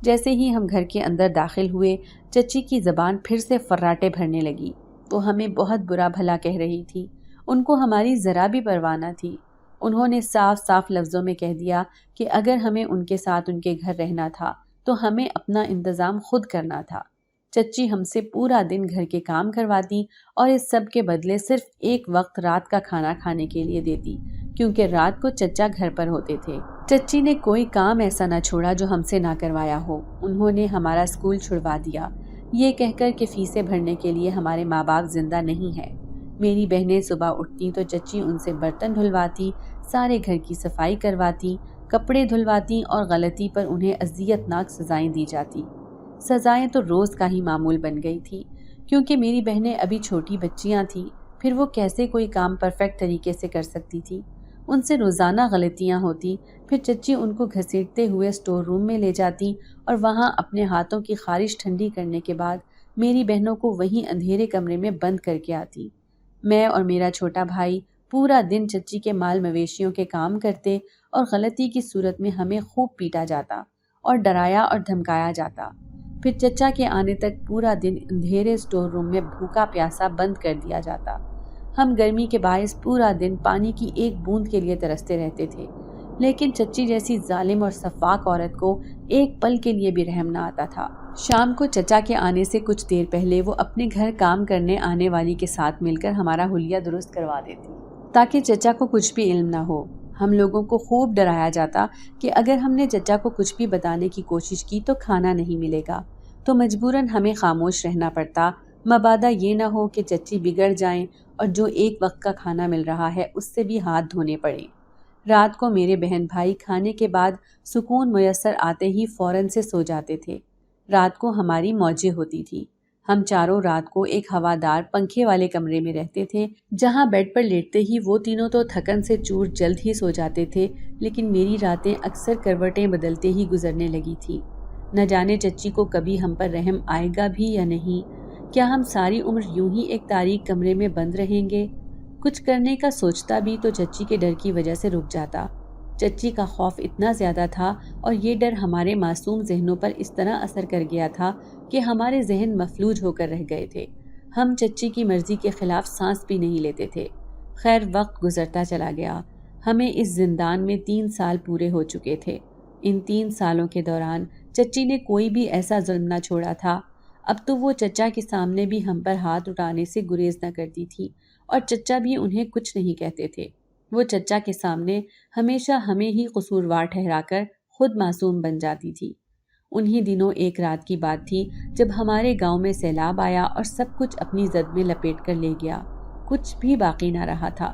A: جیسے ہی ہم گھر کے اندر داخل ہوئے چچی کی زبان پھر سے فراٹے بھرنے لگی، وہ ہمیں بہت برا بھلا کہہ رہی تھی۔ ان کو ہماری ذرا بھی پرواہ نہ تھی۔ انہوں نے صاف صاف لفظوں میں کہہ دیا کہ اگر ہمیں ان کے ساتھ ان کے گھر رہنا تھا تو ہمیں اپنا انتظام خود کرنا تھا۔ چچی ہم سے پورا دن گھر کے کام کرواتی اور اس سب کے بدلے صرف ایک وقت رات کا کھانا کھانے کے لیے دیتی، کیونکہ رات کو چچا گھر پر ہوتے تھے۔ چچی نے کوئی کام ایسا نہ چھوڑا جو ہم سے نہ کروایا ہو۔ انہوں نے ہمارا اسکول چھڑوا دیا، یہ کہہ کر کہ فیسیں بھرنے کے لیے ہمارے ماں باپ زندہ نہیں ہیں۔ میری بہنیں صبح اٹھتی تو چچی ان سے برتن دھلواتی، سارے گھر کی صفائی کرواتی، کپڑے دھلواتی اور غلطی پر انہیں اذیت ناک سزائیں دی جاتی۔ سزائیں تو روز کا ہی معمول بن گئی تھی، کیونکہ میری بہنیں ابھی چھوٹی بچیاں تھیں، پھر وہ کیسے کوئی کام پرفیکٹ طریقے سے کر سکتی تھی۔ ان سے روزانہ غلطیاں ہوتی، پھر چچی ان کو گھسیٹتے ہوئے اسٹور روم میں لے جاتی اور وہاں اپنے ہاتھوں کی خارش ٹھنڈی کرنے کے بعد میری بہنوں کو وہیں اندھیرے کمرے میں بند کر کے آتی۔ میں اور میرا چھوٹا بھائی پورا دن چچی کے مال مویشیوں کے کام کرتے اور غلطی کی صورت میں ہمیں خوب پیٹا جاتا اور ڈرایا اور دھمکایا جاتا۔ پھر چچا کے آنے تک پورا دن اندھیرے اسٹور روم میں بھوکا پیاسا بند کر دیا جاتا۔ ہم گرمی کے باعث پورا دن پانی کی ایک بوند کے لیے ترستے رہتے تھے، لیکن چچی جیسی ظالم اور سفاک عورت کو ایک پل کے لیے بھی رحم نہ آتا تھا۔ شام کو چچا کے آنے سے کچھ دیر پہلے وہ اپنے گھر کام کرنے آنے والی کے ساتھ مل کر ہمارا حلیہ درست کروا دیتی تاکہ چچا کو کچھ بھی علم نہ ہو۔ ہم لوگوں کو خوب ڈرایا جاتا کہ اگر ہم نے چچا کو کچھ بھی بتانے کی کوشش کی تو کھانا نہیں ملے گا، تو مجبوراً ہمیں خاموش رہنا پڑتا، مبادا یہ نہ ہو کہ چچی بگڑ جائیں اور جو ایک وقت کا کھانا مل رہا ہے اس سے بھی ہاتھ دھونے پڑیں۔ رات کو میرے بہن بھائی کھانے کے بعد سکون میسر آتے ہی فوراً سے سو جاتے تھے۔ رات کو ہماری موجیں ہوتی تھی۔ ہم چاروں رات کو ایک ہوادار پنکھے والے کمرے میں رہتے تھے، جہاں بیڈ پر لیٹتے ہی وہ تینوں تو تھکن سے چور جلد ہی سو جاتے تھے، لیکن میری راتیں اکثر کروٹیں بدلتے ہی گزرنے لگی تھی۔ نہ جانے چچی کو کبھی ہم پر رحم آئے گا بھی یا نہیں، کیا ہم ساری عمر یوں ہی ایک تاریک کمرے میں بند رہیں گے؟ کچھ کرنے کا سوچتا بھی تو چچی کے ڈر کی وجہ سے رک جاتا۔ چچی کا خوف اتنا زیادہ تھا اور یہ ڈر ہمارے معصوم ذہنوں پر اس طرح اثر کر گیا تھا کہ ہمارے ذہن مفلوج ہو کر رہ گئے تھے۔ ہم چچی کی مرضی کے خلاف سانس بھی نہیں لیتے تھے۔ خیر وقت گزرتا چلا گیا۔ ہمیں اس زندان میں 3 سال پورے ہو چکے تھے۔ ان 3 سالوں کے دوران چچی نے کوئی بھی ایسا ظلم نہ چھوڑا تھا۔ اب تو وہ چچا کے سامنے بھی ہم پر ہاتھ اٹھانے سے گریز نہ کرتی تھی اور چچا بھی انہیں کچھ نہیں کہتے تھے۔ وہ چچا کے سامنے ہمیشہ ہمیں ہی قصوروار ٹھہرا کر خود معصوم بن جاتی تھی۔ انہی دنوں ایک رات کی بات تھی جب ہمارے گاؤں میں سیلاب آیا اور سب کچھ اپنی زد میں لپیٹ کر لے گیا۔ کچھ بھی باقی نہ رہا تھا۔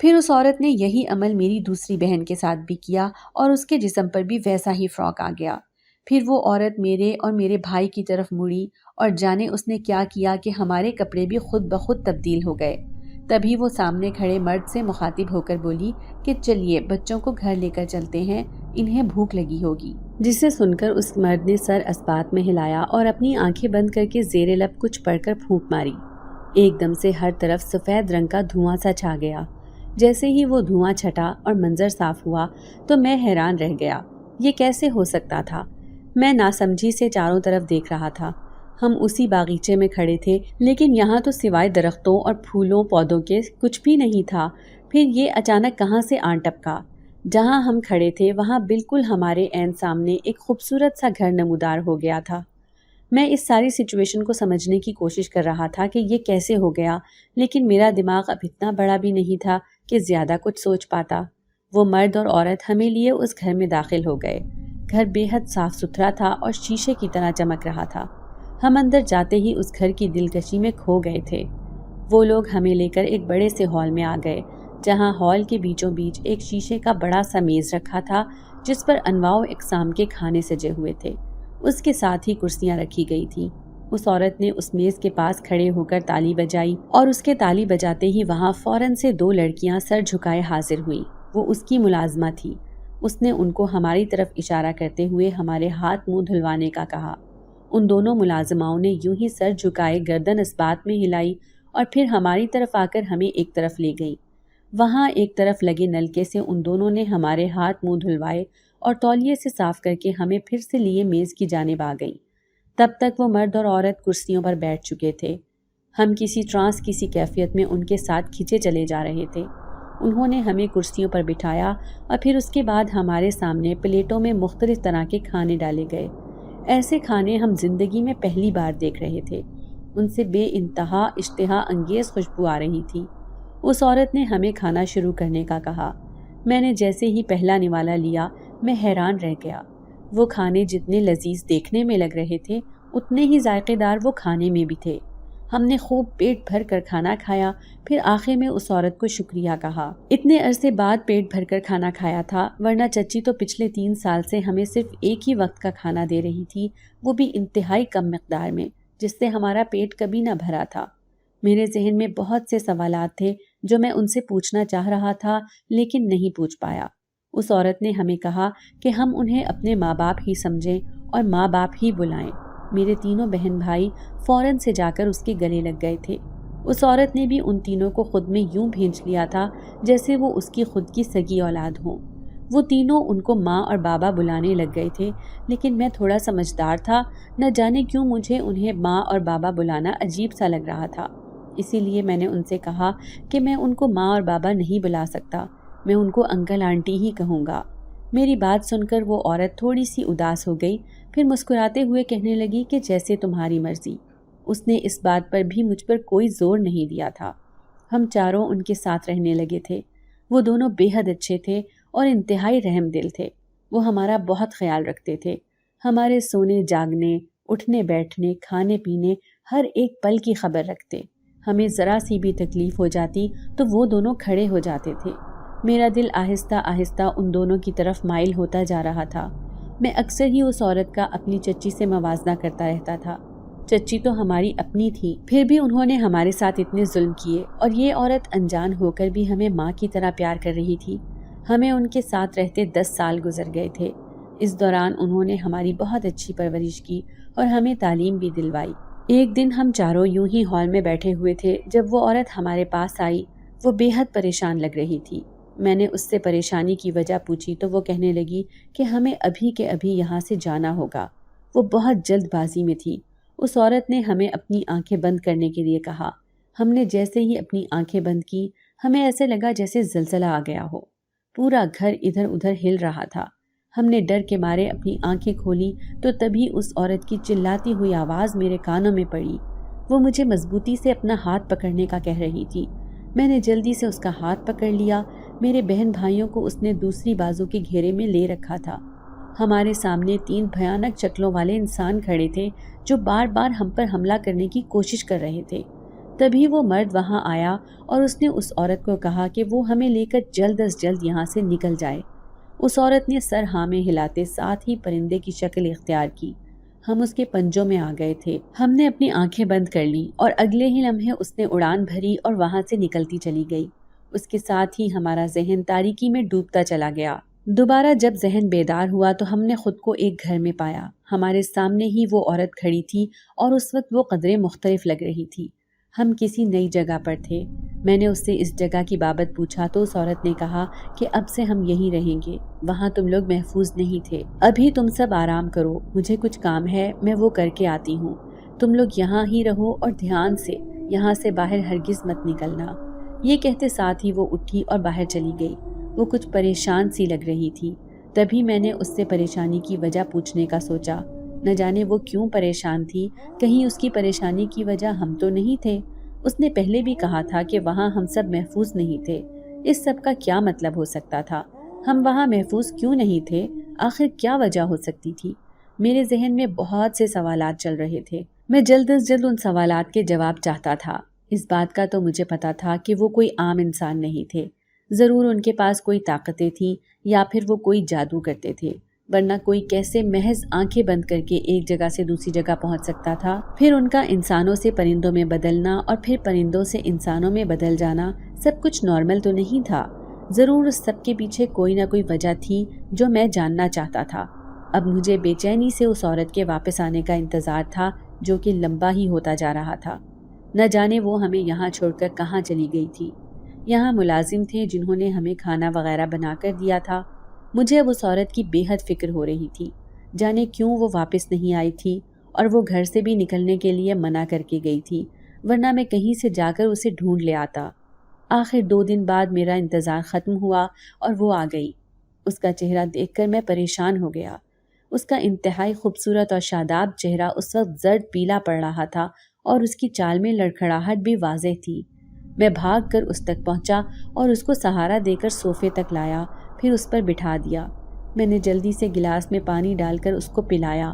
A: پھر اس عورت نے یہی عمل میری دوسری بہن کے ساتھ بھی کیا اور اس کے جسم پر بھی ویسا ہی فراک آ گیا۔ پھر وہ عورت میرے اور میرے بھائی کی طرف مڑی اور جانے اس نے کیا کیا کہ ہمارے کپڑے بھی خود بخود تبدیل ہو گئے۔ تبھی وہ سامنے کھڑے مرد سے مخاطب ہو کر بولی کہ چلیے بچوں کو گھر لے کر چلتے ہیں، انہیں بھوک لگی ہوگی، جسے سن کر اس مرد نے سر اسبات میں ہلایا اور اپنی آنکھیں بند کر کے زیر لب کچھ پڑھ کر پھونک ماری۔ ایک دم سے ہر طرف سفید رنگ کا دھواں سا چھا گیا۔ جیسے ہی وہ دھواں چھٹا اور منظر صاف ہوا تو میں حیران رہ گیا، یہ کیسے ہو سکتا تھا؟ میں ناسمجھی سے چاروں طرف دیکھ رہا تھا۔ ہم اسی باغیچے میں کھڑے تھے، لیکن یہاں تو سوائے درختوں اور پھولوں پودوں کے کچھ بھی نہیں تھا۔ پھر یہ اچانک کہاں سے آن ٹپکا؟ جہاں ہم کھڑے تھے وہاں بالکل ہمارے عین سامنے ایک خوبصورت سا گھر نمودار ہو گیا تھا۔ میں اس ساری سچویشن کو سمجھنے کی کوشش کر رہا تھا کہ یہ کیسے ہو گیا، لیکن میرا دماغ اب اتنا بڑا بھی نہیں تھا کہ زیادہ کچھ سوچ پاتا۔ وہ مرد اور عورت ہمیں لیے اس گھر میں داخل ہو گئے۔ گھر بے حد صاف ستھرا تھا اور شیشے کی طرح چمک رہا تھا۔ ہم اندر جاتے ہی اس گھر کی دلکشی میں کھو گئے تھے۔ وہ لوگ ہمیں لے کر ایک بڑے سے ہال میں آ گئے، جہاں ہال کے بیچوں بیچ ایک شیشے کا بڑا سا میز رکھا تھا جس پر انواع و اقسام کے کھانے سجے ہوئے تھے۔ اس کے ساتھ ہی کرسیاں رکھی گئی تھیں۔ اس عورت نے اس میز کے پاس کھڑے ہو کر تالی بجائی اور اس کے تالی بجاتے ہی وہاں فوراً سے 2 لڑکیاں سر جھکائے حاضر ہوئیں۔ وہ اس کی ملازمہ تھی۔ اس نے ان کو ہماری طرف اشارہ کرتے ہوئے ہمارے ہاتھ منہ دھلوانے کا کہا۔ ان دونوں ملازماؤں نے یوں ہی سر جھکائے گردن اس بات میں ہلائی اور پھر ہماری طرف آ کر ہمیں ایک طرف لے گئی۔ وہاں ایک طرف لگے نلکے سے ان دونوں نے ہمارے ہاتھ منہ دھلوائے اور تولیے سے صاف کر کے ہمیں پھر سے لیے میز کی جانب آ گئیں۔ تب تک وہ مرد اور عورت کرسیوں پر بیٹھ چکے تھے۔ ہم کسی ٹرانس کسی کیفیت میں ان کے ساتھ کھینچے چلے جا رہے تھے۔ انہوں نے ہمیں کرسیوں پر بٹھایا اور پھر اس کے بعد ہمارے سامنے پلیٹوں میں مختلف طرح کے کھانے ڈالے گئے۔ ایسے کھانے ہم زندگی میں پہلی بار دیکھ رہے تھے۔ ان سے بے انتہا اشتہا انگیز خوشبو آ رہی تھی۔ اس عورت نے ہمیں کھانا شروع کرنے کا کہا۔ میں نے جیسے ہی پہلا نوالا لیا میں حیران رہ گیا۔ وہ کھانے جتنے لذیذ دیکھنے میں لگ رہے تھے اتنے ہی ذائقے دار وہ کھانے میں بھی تھے۔ ہم نے خوب پیٹ بھر کر کھانا کھایا، پھر آخر میں اس عورت کو شکریہ کہا۔ اتنے عرصے بعد پیٹ بھر کر کھانا کھایا تھا، ورنہ چچی تو پچھلے 3 سال سے ہمیں صرف ایک ہی وقت کا کھانا دے رہی تھی، وہ بھی انتہائی کم مقدار میں، جس سے ہمارا پیٹ کبھی نہ بھرا تھا۔ میرے ذہن میں بہت سے سوالات تھے جو میں ان سے پوچھنا چاہ رہا تھا لیکن نہیں پوچھ پایا۔ اس عورت نے ہمیں کہا کہ ہم انہیں اپنے ماں باپ ہی سمجھیں اور ماں باپ ہی بلائیں۔ میرے تینوں بہن بھائی فوراً سے جا کر اس کے گلے لگ گئے تھے۔ اس عورت نے بھی ان تینوں کو خود میں یوں بھینچ لیا تھا جیسے وہ اس کی خود کی سگی اولاد ہوں۔ وہ تینوں ان کو ماں اور بابا بلانے لگ گئے تھے، لیکن میں تھوڑا سمجھدار تھا، نہ جانے کیوں مجھے انہیں ماں اور بابا بلانا عجیب سا لگ رہا تھا۔ اسی لیے میں نے ان سے کہا کہ میں ان کو ماں اور بابا نہیں بلا سکتا، میں ان کو انکل آنٹی ہی کہوں گا۔ میری بات سن کر وہ عورت تھوڑی سی اداس ہو گئی، پھر مسکراتے ہوئے کہنے لگی کہ جیسے تمہاری مرضی۔ اس نے اس بات پر بھی مجھ پر کوئی زور نہیں دیا تھا۔ ہم چاروں ان کے ساتھ رہنے لگے تھے۔ وہ دونوں بے حد اچھے تھے اور انتہائی رحم دل تھے۔ وہ ہمارا بہت خیال رکھتے تھے، ہمارے سونے جاگنے، اٹھنے بیٹھنے، کھانے پینے، ہر ایک پل کی خبر رکھتے۔ ہمیں ذرا سی بھی تکلیف ہو جاتی تو وہ دونوں کھڑے ہو جاتے تھے۔ میرا دل آہستہ آہستہ ان دونوں کی طرف مائل ہوتا جا رہا تھا۔ میں اکثر ہی اس عورت کا اپنی چچی سے موازنہ کرتا رہتا تھا۔ چچی تو ہماری اپنی تھی، پھر بھی انہوں نے ہمارے ساتھ اتنے ظلم کیے، اور یہ عورت انجان ہو کر بھی ہمیں ماں کی طرح پیار کر رہی تھی۔ ہمیں ان کے ساتھ رہتے 10 سال گزر گئے تھے۔ اس دوران انہوں نے ہماری بہت اچھی پرورش کی اور ہمیں تعلیم بھی دلوائی۔ ایک دن ہم چاروں یوں ہی ہال میں بیٹھے ہوئے تھے جب وہ عورت ہمارے پاس آئی۔ وہ بے حد پریشان لگ رہی تھی۔ میں نے اس سے پریشانی کی وجہ پوچھی تو وہ کہنے لگی کہ ہمیں ابھی کے ابھی یہاں سے جانا ہوگا۔ وہ بہت جلد بازی میں تھی۔ اس عورت نے ہمیں اپنی آنکھیں بند کرنے کے لیے کہا۔ ہم نے جیسے ہی اپنی آنکھیں بند کی، ہمیں ایسے لگا جیسے زلزلہ آ گیا ہو۔ پورا گھر ادھر ادھر ہل رہا تھا۔ ہم نے ڈر کے مارے اپنی آنکھیں کھولی تو تبھی اس عورت کی چلاتی ہوئی آواز میرے کانوں میں پڑی۔ وہ مجھے مضبوطی سے اپنا ہاتھ پکڑنے کا کہہ رہی تھی۔ میں نے جلدی سے اس کا ہاتھ پکڑ لیا۔ میرے بہن بھائیوں کو اس نے دوسری بازو کے گھیرے میں لے رکھا تھا۔ ہمارے سامنے 3 بھیانک شکلوں والے انسان کھڑے تھے جو بار بار ہم پر حملہ کرنے کی کوشش کر رہے تھے۔ تبھی وہ مرد وہاں آیا اور اس نے اس عورت کو کہا کہ وہ ہمیں لے کر جلد از جلد یہاں سے نکل جائے۔ اس عورت نے سر ہاں میں ہلاتے ساتھ ہی پرندے کی شکل اختیار کی۔ ہم اس کے پنجوں میں آ گئے تھے۔ ہم نے اپنی آنکھیں بند کر لیں اور اگلے ہی لمحے اس نے اڑان بھری اور وہاں سے نکلتی چلی گئی۔ اس کے ساتھ ہی ہمارا ذہن تاریکی میں ڈوبتا چلا گیا۔ دوبارہ جب ذہن بیدار ہوا تو ہم نے خود کو ایک گھر میں پایا۔ ہمارے سامنے ہی وہ عورت کھڑی تھی اور اس وقت وہ قدرے مختلف لگ رہی تھی۔ ہم کسی نئی جگہ پر تھے۔ میں نے اس سے اس جگہ کی بابت پوچھا تو اس عورت نے کہا کہ اب سے ہم یہیں رہیں گے، وہاں تم لوگ محفوظ نہیں تھے، ابھی تم سب آرام کرو، مجھے کچھ کام ہے، میں وہ کر کے آتی ہوں، تم لوگ یہاں ہی رہو اور دھیان سے، یہاں سے باہر ہرگز مت نکلنا۔ یہ کہتے ساتھ ہی وہ اٹھی اور باہر چلی گئی۔ وہ کچھ پریشان سی لگ رہی تھی۔ تبھی میں نے اس سے پریشانی کی وجہ پوچھنے کا سوچا۔ نہ جانے وہ کیوں پریشان تھی، کہیں اس کی پریشانی کی وجہ ہم تو نہیں تھے۔ اس نے پہلے بھی کہا تھا کہ وہاں ہم سب محفوظ نہیں تھے۔ اس سب کا کیا مطلب ہو سکتا تھا؟ ہم وہاں محفوظ کیوں نہیں تھے؟ آخر کیا وجہ ہو سکتی تھی؟ میرے ذہن میں بہت سے سوالات چل رہے تھے۔ میں جلد از جلد ان سوالات کے جواب چاہتا تھا۔ اس بات کا تو مجھے پتا تھا کہ وہ کوئی عام انسان نہیں تھے۔ ضرور ان کے پاس کوئی طاقتیں تھیں یا پھر وہ کوئی جادو کرتے تھے، ورنہ کوئی کیسے محض آنکھیں بند کر کے ایک جگہ سے دوسری جگہ پہنچ سکتا تھا؟ پھر ان کا انسانوں سے پرندوں میں بدلنا اور پھر پرندوں سے انسانوں میں بدل جانا سب کچھ نارمل تو نہیں تھا۔ ضرور اس سب کے پیچھے کوئی نہ کوئی وجہ تھی جو میں جاننا چاہتا تھا۔ اب مجھے بے چینی سے اس عورت کے واپس آنے کا انتظار تھا جو کہ لمبا ہی ہوتا جا رہا تھا۔ نہ جانے وہ ہمیں یہاں چھوڑ کر کہاں چلی گئی تھی۔ یہاں ملازم تھے جنہوں نے ہمیں کھانا وغیرہ بنا کر دیا تھا۔ مجھے اب اس عورت کی بے حد فکر ہو رہی تھی۔ جانے کیوں وہ واپس نہیں آئی تھی اور وہ گھر سے بھی نکلنے کے لیے منع کر کے گئی تھی، ورنہ میں کہیں سے جا کر اسے ڈھونڈ لے آتا۔ آخر 2 دن بعد میرا انتظار ختم ہوا اور وہ آ گئی۔ اس کا چہرہ دیکھ کر میں پریشان ہو گیا۔ اس کا انتہائی خوبصورت اور شاداب چہرہ اس وقت زرد پیلا پڑ رہا تھا اور اس کی چال میں لڑکھڑاہٹ بھی واضح تھی۔ میں بھاگ کر اس تک پہنچا اور اس کو سہارا دے کر صوفے تک لایا، پھر اس پر بٹھا دیا۔ میں نے جلدی سے گلاس میں پانی ڈال کر اس کو پلایا۔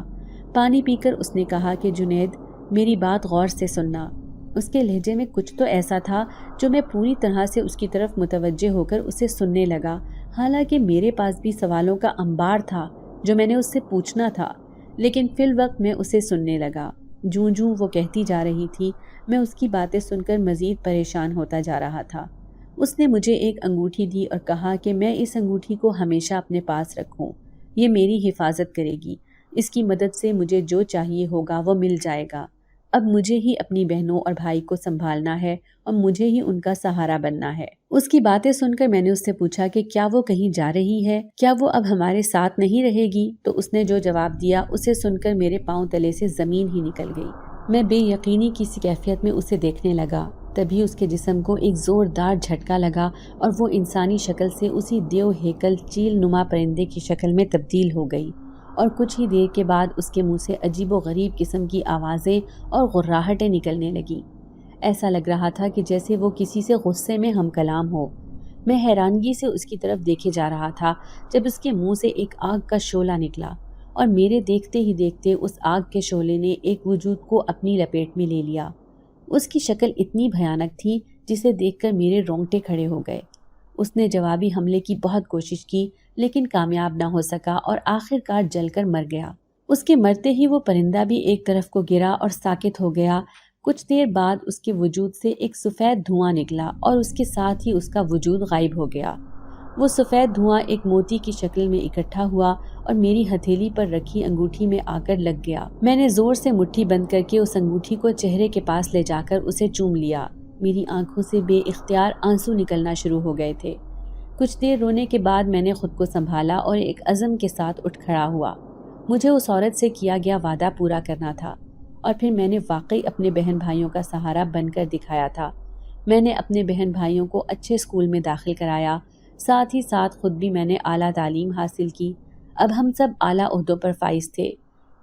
A: پانی پی کر اس نے کہا کہ جنید، میری بات غور سے سننا۔ اس کے لہجے میں کچھ تو ایسا تھا جو میں پوری طرح سے اس کی طرف متوجہ ہو کر اسے سننے لگا، حالانکہ میرے پاس بھی سوالوں کا انبار تھا جو میں نے اس سے پوچھنا تھا، لیکن فی الوقت میں اسے سننے لگا۔ جوں جوں وہ کہتی جا رہی تھی میں اس کی باتیں سن کر مزید پریشان ہوتا جا رہا تھا۔ اس نے مجھے ایک انگوٹھی دی اور کہا کہ میں اس انگوٹھی کو ہمیشہ اپنے پاس رکھوں، یہ میری حفاظت کرے گی، اس کی مدد سے مجھے جو چاہیے ہوگا وہ مل جائے گا۔ اب مجھے ہی اپنی بہنوں اور بھائی کو سنبھالنا ہے اور مجھے ہی ان کا سہارا بننا ہے۔ اس کی باتیں سن کر میں نے اس سے پوچھا کہ کیا وہ کہیں جا رہی ہے، کیا وہ اب ہمارے ساتھ نہیں رہے گی؟ تو اس نے جو جواب دیا اسے سن کر میرے پاؤں تلے سے زمین ہی نکل گئی۔ میں بے یقینی کی سی کیفیت میں اسے دیکھنے لگا۔ تبھی اس کے جسم کو ایک زوردار جھٹکا لگا اور وہ انسانی شکل سے اسی دیو ہیکل چیل نما پرندے کی شکل میں تبدیل ہو گئی، اور کچھ ہی دیر کے بعد اس کے منہ سے عجیب و غریب قسم کی آوازیں اور غراہٹیں نکلنے لگیں۔ ایسا لگ رہا تھا کہ جیسے وہ کسی سے غصے میں ہم کلام ہو۔ میں حیرانگی سے اس کی طرف دیکھے جا رہا تھا جب اس کے منہ سے ایک آگ کا شعلہ نکلا اور میرے دیکھتے ہی دیکھتے اس آگ کے شعلے نے ایک وجود کو اپنی لپیٹ میں لے لیا۔ اس کی شکل اتنی بھیانک تھی جسے دیکھ کر میرے رونگٹے کھڑے ہو گئے۔ اس نے جوابی حملے کی بہت کوشش کی لیکن کامیاب نہ ہو سکا اور آخر کار جل کر مر گیا۔ اس کے مرتے ہی وہ پرندہ بھی ایک طرف کو گرا اور ساکت ہو گیا۔ کچھ دیر بعد اس کے وجود سے ایک سفید دھواں نکلا اور اس کے ساتھ ہی اس کا وجود غائب ہو گیا۔ وہ سفید دھواں ایک موتی کی شکل میں اکٹھا ہوا اور میری ہتھیلی پر رکھی انگوٹھی میں آ کر لگ گیا۔ میں نے زور سے مٹھی بند کر کے اس انگوٹھی کو چہرے کے پاس لے جا کر اسے چوم لیا۔ میری آنکھوں سے بے اختیار آنسو نکلنا شروع ہو گئے تھے۔ کچھ دیر رونے کے بعد میں نے خود کو سنبھالا اور ایک عزم کے ساتھ اٹھ کھڑا ہوا۔ مجھے اس عورت سے کیا گیا وعدہ پورا کرنا تھا، اور پھر میں نے واقعی اپنے بہن بھائیوں کا سہارا بن کر دکھایا تھا۔ میں نے اپنے بہن بھائیوں کو اچھے اسکول میں داخل کرایا، ساتھ ہی ساتھ خود بھی میں نے اعلیٰ تعلیم حاصل کی۔ اب ہم سب اعلیٰ عہدوں پر فائز تھے۔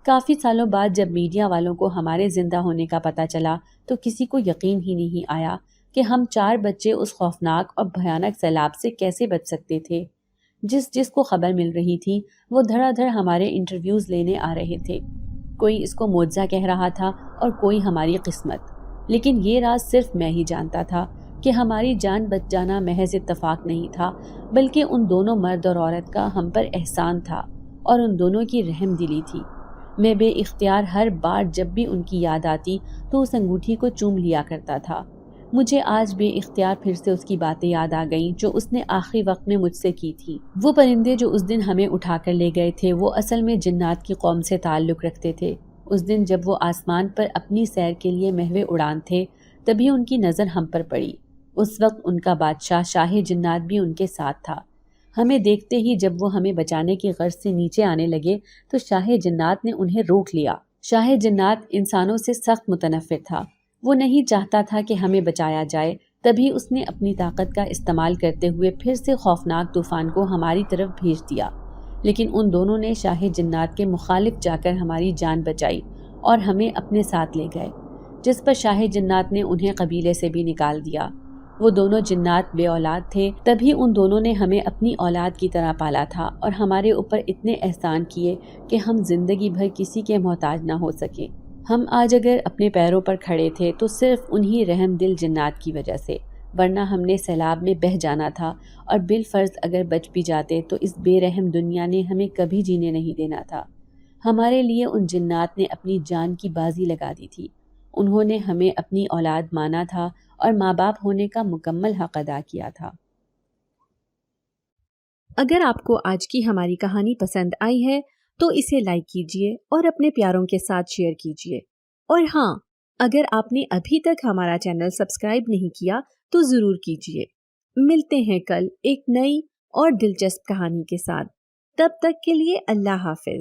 A: کافی سالوں بعد جب میڈیا والوں کو ہمارے زندہ ہونے کا پتہ چلا تو کسی کو یقین ہی نہیں آیا کہ ہم 4 بچے اس خوفناک اور بھیانک سیلاب سے کیسے بچ سکتے تھے۔ جس کو خبر مل رہی تھی وہ دھڑا دھڑ ہمارے انٹرویوز لینے آ رہے تھے۔ کوئی اس کو معجزہ کہہ رہا تھا اور کوئی ہماری قسمت۔ لیکن یہ راز صرف میں ہی جانتا تھا کہ ہماری جان بچ جانا محض اتفاق نہیں تھا، بلکہ ان دونوں مرد اور عورت کا ہم پر احسان تھا اور ان دونوں کی رحم دلی تھی۔ میں بے اختیار ہر بار جب بھی ان کی یاد آتی تو اس انگوٹھی کو چوم لیا کرتا تھا۔ مجھے آج بے اختیار پھر سے اس کی باتیں یاد آ گئیں جو اس نے آخری وقت میں مجھ سے کی تھی۔ وہ پرندے جو اس دن ہمیں اٹھا کر لے گئے تھے وہ اصل میں جنات کی قوم سے تعلق رکھتے تھے۔ اس دن جب وہ آسمان پر اپنی سیر کے لیے محو اڑان تھے تبھی ان کی نظر ہم پر پڑی۔ اس وقت ان کا بادشاہ شاہ جنات بھی ان کے ساتھ تھا۔ ہمیں دیکھتے ہی جب وہ ہمیں بچانے کی غرض سے نیچے آنے لگے تو شاہ جنات نے انہیں روک لیا۔ شاہ جنات انسانوں سے سخت متنفر تھا۔ وہ نہیں چاہتا تھا کہ ہمیں بچایا جائے، تبھی اس نے اپنی طاقت کا استعمال کرتے ہوئے پھر سے خوفناک طوفان کو ہماری طرف بھیج دیا۔ لیکن ان دونوں نے شاہ جنات کے مخالف جا کر ہماری جان بچائی اور ہمیں اپنے ساتھ لے گئے، جس پر شاہ جنات نے انہیں قبیلے سے بھی نکال دیا۔ وہ دونوں جنات بے اولاد تھے، تبھی ان دونوں نے ہمیں اپنی اولاد کی طرح پالا تھا اور ہمارے اوپر اتنے احسان کیے کہ ہم زندگی بھر کسی کے محتاج نہ ہو سکے۔ ہم آج اگر اپنے پیروں پر کھڑے تھے تو صرف انہی رحم دل جنات کی وجہ سے، ورنہ ہم نے سیلاب میں بہہ جانا تھا اور بالفرض اگر بچ بھی جاتے تو اس بے رحم دنیا نے ہمیں کبھی جینے نہیں دینا تھا۔ ہمارے لیے ان جنات نے اپنی جان کی بازی لگا دی تھی۔ انہوں نے ہمیں اپنی اولاد مانا تھا اور ماں باپ ہونے کا مکمل حق ادا کیا تھا۔ اگر آپ کو آج کی ہماری کہانی پسند آئی ہے تو اسے لائک کیجیے اور اپنے پیاروں کے ساتھ شیئر کیجیے، اور ہاں، اگر آپ نے ابھی تک ہمارا چینل سبسکرائب نہیں کیا تو ضرور کیجیے۔ ملتے ہیں کل ایک نئی اور دلچسپ کہانی کے ساتھ، تب تک کے لیے اللہ حافظ۔